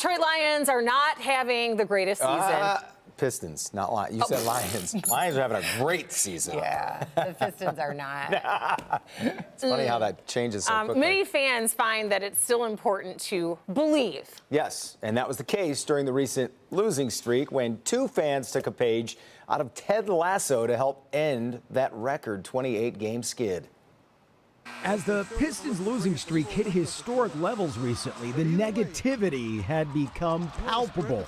Detroit Lions are not having the greatest season. Pistons, not Lions. You said Lions. Lions are having a great season. Yeah, the Pistons are not. It's funny how that changes so quickly. Many fans find that it's still important to believe. Yes, and that was the case during the recent losing streak when two fans took a page out of Ted Lasso to help end that record 28-game skid. As the Pistons' losing streak hit historic levels recently, the negativity had become palpable.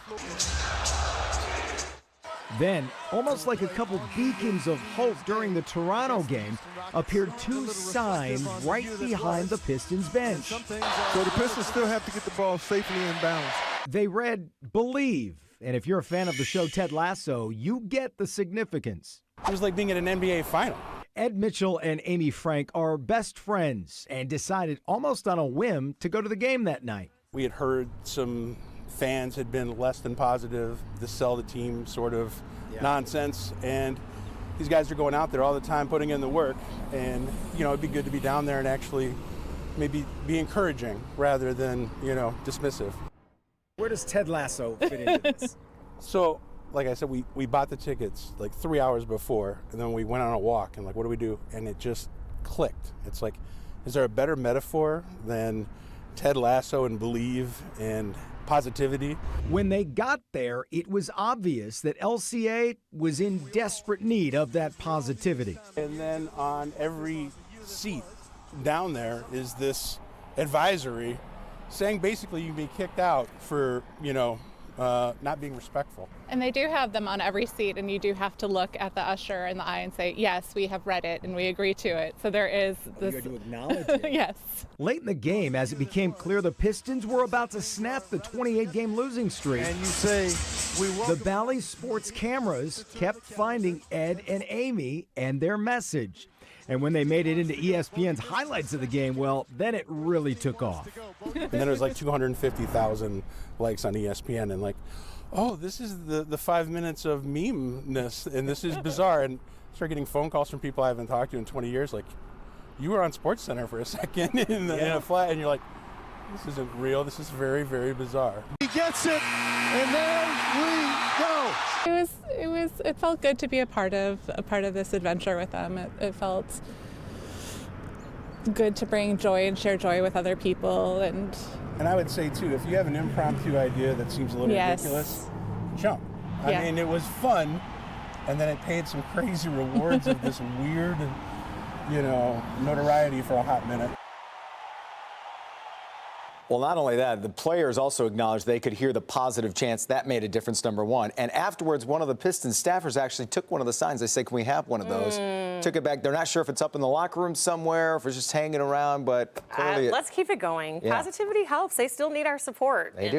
Then, almost like a couple beacons of hope during the Toronto game, appeared two signs right behind the Pistons bench. So the Pistons still have to get the ball safely inbounds. They read, "Believe." And if you're a fan of the show Ted Lasso, you get the significance. It was like being at an NBA final. Ed Mitchell and Amy Frank are best friends and decided almost on a whim to go to the game that night. We had heard some fans had been less than positive, the sell the team sort of nonsense, and these guys are going out there all the time putting in the work, and it'd be good to be down there and actually maybe be encouraging rather than dismissive. Where does Ted Lasso fit into this? So like I said, we bought the tickets like 3 hours before, and then we went on a walk and like, what do we do? And it just clicked. It's like, is there a better metaphor than Ted Lasso and believe and positivity? When they got there, it was obvious that LCA was in desperate need of that positivity. And then on every seat down there is this advisory saying basically you can be kicked out for, not being respectful. And they do have them on every seat, and you do have to look at the usher in the eye and say, yes, we have read it and we agree to it. So there is this. You got to acknowledge it. Yes. Late in the game, as it became clear the Pistons were about to snap the 28-game losing streak, And you say, the Bally Sports cameras kept finding Ed and Amy and their message. And when they made it into ESPN's highlights of the game, well, then it really took off. And then it was like 250,000 likes on ESPN, and like, oh, this is the 5 minutes of meme-ness, and this is bizarre. And start getting phone calls from people I haven't talked to in 20 years, like, you were on SportsCenter for a second in a flat, and you're like, this isn't real. This is very, very bizarre. he gets it, and there we go. It felt good to be a part of this adventure with them. It felt good to bring joy and share joy with other people. And I would say, too, if you have an impromptu idea that seems a little ridiculous, jump. I mean, it was fun, and then it paid some crazy rewards of this weird, notoriety for a hot minute. Well, not only that, the players also acknowledged they could hear the positive chants. That made a difference, number one. And afterwards, one of the Pistons staffers actually took one of the signs. They said, can we have one of those? Took it back. They're not sure if it's up in the locker room somewhere, if it's just hanging around, but clearly let's keep it going. Yeah. Positivity helps. They still need our support. They do.